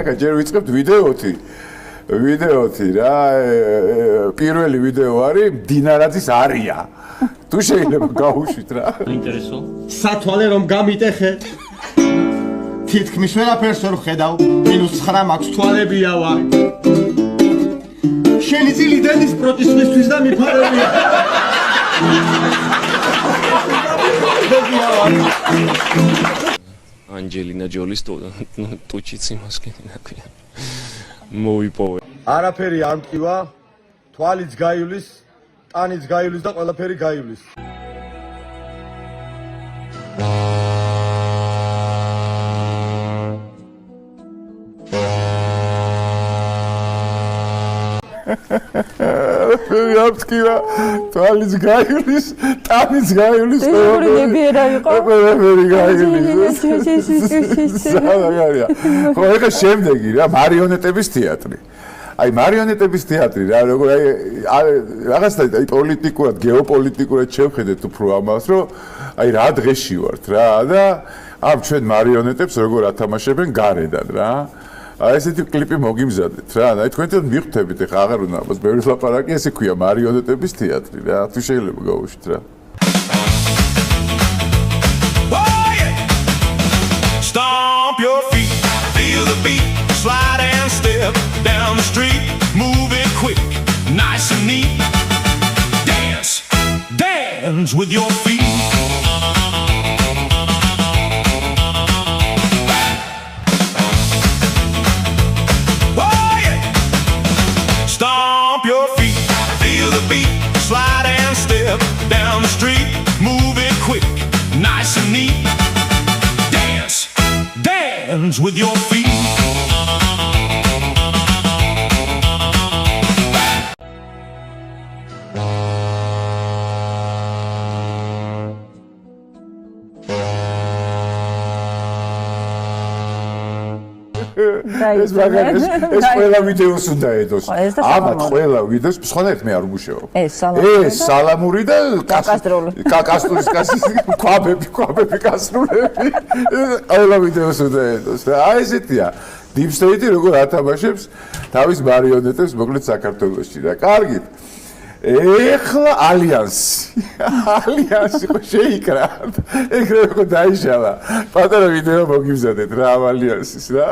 აკა ჯერ ვიწყებთ ვიდეოთი რა პირველი ვიდეო არის დინარაძის არია თუ შეიძლება გავუშვით რა ინტერესო სათვალე რომ გამიტეხე თითქმის ვერაფერს ვერ ხედავ -9 მაქვს თვალებია ვარ შენი ძილი დედის პროტესტისთვის და მიფარებია ანჯელინა ჯოლის ტუჩიც იმას კენა ქვია მოიპოვე არაფერი არ მტკივა თვალიც გაივლის ტანიც გაივლის და ყველაფერი გაივლის Yapskiva, tuvalis gayulis, tanis gayulis. Ხო, შემდეგი რა, მარიონეტების თეატრი. აი მარიონეტების თეატრი რა, როგორ აი რაღაცა აი პოლიტიკურად, გეოპოლიტიკურად შევხედეთ უფრო ამას, რომ აი რა დღეში ვართ რა და ამ ჩვენ მარიონეტებს როგორ ათამაშებენ გარედან რა. აი ესეთი კლიპი მოგიმზადეთ რა. აი თქვენ მიხვდებით ეხა აღარ უნდა ამას ბევრი ლაპარაკი, ესე ქვია მარიონეტების თეატრი რა. თუ შეიძლება გავუშვით რა. Stomp your feet, feel the beat, slide and step down the street, move it quick, nice and neat. Dance, dance with your feet. Stomp your feet, feel the beat, slide and step down the street, move it quick, nice and neat. Dance, dance with your feet. ეს ყველა ვიდეოს უნდა ედოს. ამათ ყველა ვიდეოს სხვანაირად მე არ ვგუშევ. ეს სალამური და კაკასტურის კასის ქვაბები კასრულები. ყველა ვიდეოს უნდა ედოს. აი ესეთია. Deep State როგორ ათამაშებს თავის მარიონეტებს მოკლედ საქართველოში რა. კარგით. ეხლა ალიანსი ხო შეიკრა. ეგრევე ხო დაიშალა. პატარა ვიდეო მოგიმზადეთ რა ამ ალიანსის რა.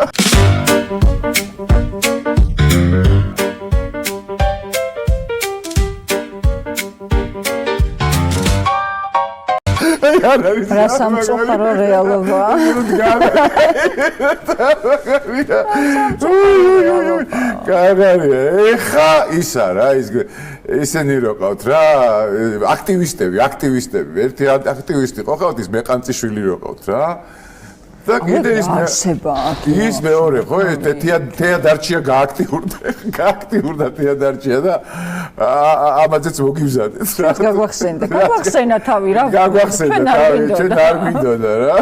რა სამწუხარო რეალობაა. კარგია. ეხა ისა რა ისინი რო ყავთ რა აქტივისტები. ერთი აქტივისტი ხო ყავთ ის მეყანწიშვილი რო ყავთ რა. და კიდე ის მეორე ხო თეადარჩია გააქტიურდა თეადარჩია და ამაზეც მოგიმზადეთ რა. გაგვახსენა თავი რა. გაგვახსენა თავი, ჩვენ არ გვინდოდა რა.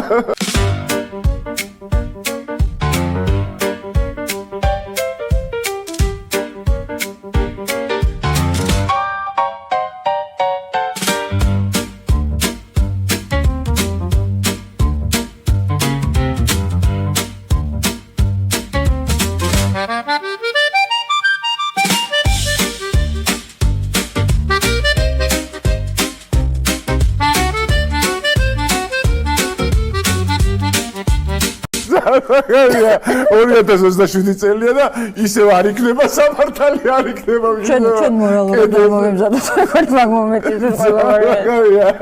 Oraya 2027 წელია და ისევ არ იქნება სამართალი, არ იქნება ჩვენ მორალურად მოგემზადოთ მაგ მომენტში ყველა.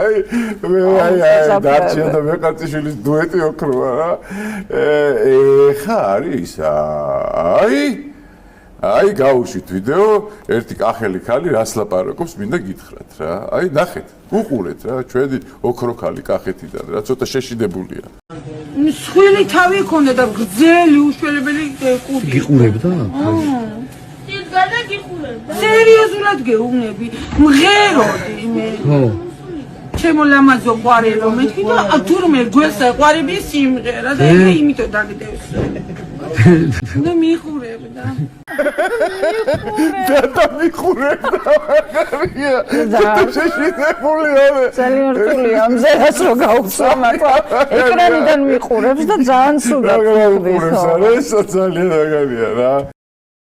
აი დარჩია და მეყარწიშვილის დუეტი ოქროა რა. ეხა არის აი გავუშვით ვიდეო, ერთი კახელი ქალი რას ლაპარაკობს, მინდა გითხრათ რა. აი ნახეთ, უყურეთ რა, ჩვენი ოქრო ქალი კახეთიდან რა, ცოტა შეშიდებულია. მსხვილი თავი ჰქონდა და გრძელი უშველებელი კუდი. გიყურებდა? სიდგადა გიყურებდა. სერიოზულად გეუბნები, მღეროდი მე. ხო. ჩემო ლამაზო ყვარელო მეთქი და თურმე გვესა ყვარები სიმღერა და იმიტომ დაგდევს. უნდა მიყურებდა. და მიყურებდა მაგარია. შეშინებული არა. ძალიან რთულია ამზეც რო გაუცვა მართლა ეკრანიდან მიყურებს და ძალიან სულად მაგრამ უყურებს არა, ეს ძალიან მაგარია რა.